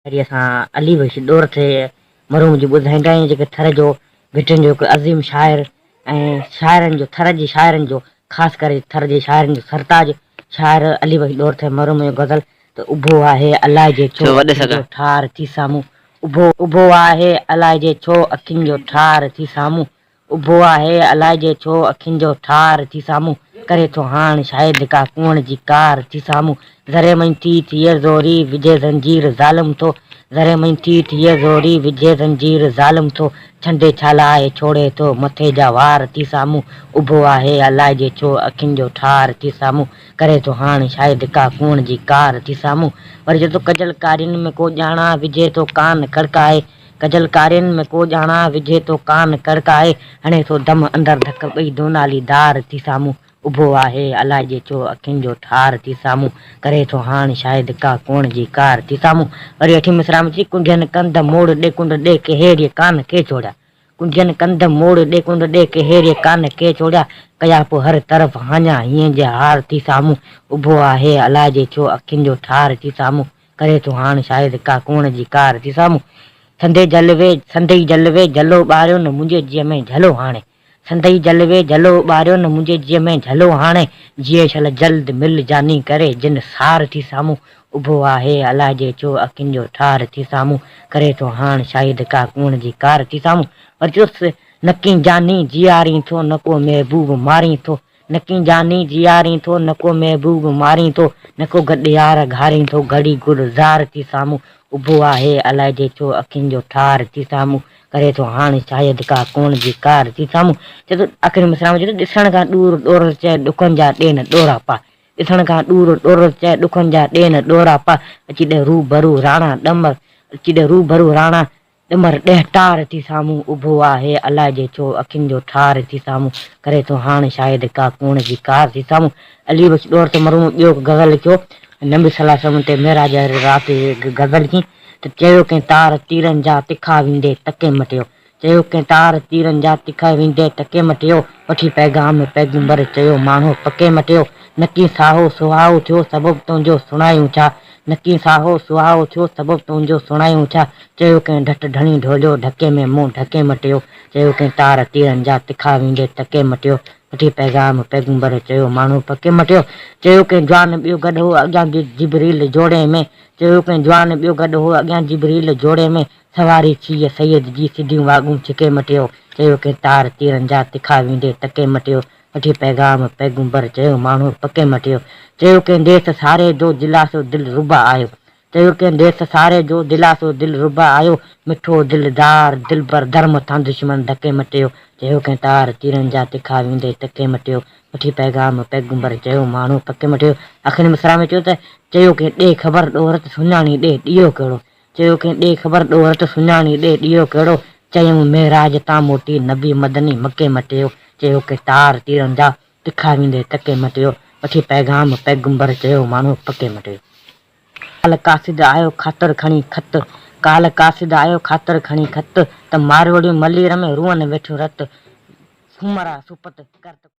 वरी असां अली बख्श दौर थे मरूम जी ॿुधाईंदा आहियूं जेके थर जो भिटनि जो हिकु अज़ीम शाइर ऐं शाइरनि जो थर जे शाइरनि जो ख़ासि करे थर जे शाइरनि जो सरताज शाइर अली बख्श दौर थे मरूम जो गज़ल त उभो आहे अलाए जे छो अखियुनि जो ठार थी साम्हूं उभो आहे अलाए जे छो अखियुनि जो ठार थी साम्हूं उभो आहे अलाए जे छो अखियुनि जो ठार थी साम्हूं करे थो हाण शायदि का कुअण जी कार थी साम्हूं ज़रे में थिए ज़ोरी विझे ज़ंजीर ज़ालिम थो ज़रे में थिए ज़ोरी विझे ज़ंजीर ज़ालिम थो छंडे छालाए छोड़े थो मथे जा वार थी साम्हूं उभो आहे अलाए जे छो अखियुनि जो ठार थी साम्हूं करे थो हाण शायदि का कुअण जी कार थी साम्हूं वरी चए थो कजल कारियुनि में को ॼाणा विझे थो कान खड़काए कजल कारियुनि में को ॼाणा विझे थो कान खड़काए हणे थो दम अंदरि धक ॿई दोनाली धार थी साम्हूं उभो आहे अलाए जे छो अखियुनि जो ठार थी साम्हूं करे थो हाण शायदि का कुअण जी कार थी साम्हूं वरी अठी मिसरा में थी कुंजनि कंध मोड़ ॾे कुंड ॾे के हेड़े कान के छोड़िया कुंजनि कंध मोड़ ॾे कुंड ॾे के हेड़े कान के छोड़िया कया पोइ हर तरफ़ हाञा हीअं जे हार थी साम्हूं उभो आहे अलाए जे छो अखियुनि जो ठार थी साम्हूं करे थो हाण शायदि का कुअण जी कार थी साम्हूं संदई जलवे जलो ॿारियो न मुंहिंजे जीअ में झलो हाणे संदई जलवे जलो ॿारियो न मुंहिंजे जीअ में झलो हाणे जीअं छल जल्द मिल जानी करे जिन सार थी साम्हूं उभो आहे अलाए जे छो अखियुनि जो ठार थी साम्हूं करे थो हाण शायदि का कुअण जी कार थी साम्हूं वरी चयोसि नकी जानी जियारी थो न को महबूब मारी थो नकी जानी जियारी थो न को महबूब मारी थो न को गॾियार घारी थो घड़ी गुलज़ार थी साम्हूं उभो आहे अलाए जे छो अखियुनि जो ठार थी साम्हूं करे थो हाणे शायदि का कुअण जी कार थी साम्हूं चए थो आख़िरी मिसरा में चए थो ॾिसण खां दूर ॾोर चए ॾुखनि जा ॾे न ॾोरा पा ॾिसण खां दूर ॾोर चए ॾुखनि जा ॾे न ॾोरा पा अची ॾे रूबरू राणा ॾमर अची ॾे रूबरू राणा ॾमर ॾह टार थी साम्हूं उभो आहे अलाए जे छो अखियुनि जो ठार थी साम्हूं करे थो हाणे शायदि का कुअण जी कार थी साम्हूं अली बख्श दौर ते मरूम ॿियो गज़ल लिखियो नबी सलाह ते मेराज राति गज़ल लिखी त चयो कंहिं तार तीरनि जा तिखा वेंदे तके मटियो चयो कंहिं तार तीरनि जा तिखा वेंदे टके मटियो वठी पैगाम पैगंबर चयो माण्हू पके मटियो नकी साहो सुहाओ थियो सबबु तुंहिंजो सुणायूं छा नकी साहो सुहाओ थियो सबबु तुंहिंजो सुणायूं छा चयो कंहिं ढट ढणी ढोलियो ढके में मुंहुं ढके मटियो चयो कंहिं तार तीरनि जा तिखा वेंदे टके मटियो वठी पैगाम पैगंबर चयो माण्हू पके मटियो चयो कंहिं जवान ॿियो गॾु हो अॻियां जिबरील जोड़े में चयो कंहिं जवान ॿियो गॾु हो अॻियां जिबरील जोड़े में सवारी थी सैयद जी सिधियूं वाॻूं छिके मटियो चयो कंहिं तार तीरनि जा तिखा वेंदे टके मटियो वठी पैगाम पैगंबर चयो माण्हू पके मटियो चयो कंहिं देस सारे जो दिलासो दिलि रुबा आयो चयो कंहिं देस सारे जो दिलासो दिलि रुबा आयो मिठो दिलदार दिलबर धर्म थां दुश्मन धके मटियो चयो कंहिं तार तीरनि जा तिखा वेंदे टके मटियो वठी पैगाम पैगंबर चयो माण्हू पके मटियो आख़िरी मिसरा में चयो त चयो कंहिं ॾे ख़बर ॾोहरत सुञाणी ॾे ॾियो कहिड़ो चयो कंहिं ॾे ख़बर ॾोहरत सुञाणी ॾे ॾियो कहिड़ो चयूं मेराज तां मोटी नबी मदनी मके मटियो चयो कंहिं तार तीरनि जा तिखा वेंदे टके मटियो वठी पैगाम पैगंबर चयो माण्हू पके मटियो काल कासिद आयो ख़ातिर खणी खत काल कासिद आयो ख़ातिर खणी खत त मारवड़ियूं मलीर में रुअन वेठो रत सुमरा सुपत करत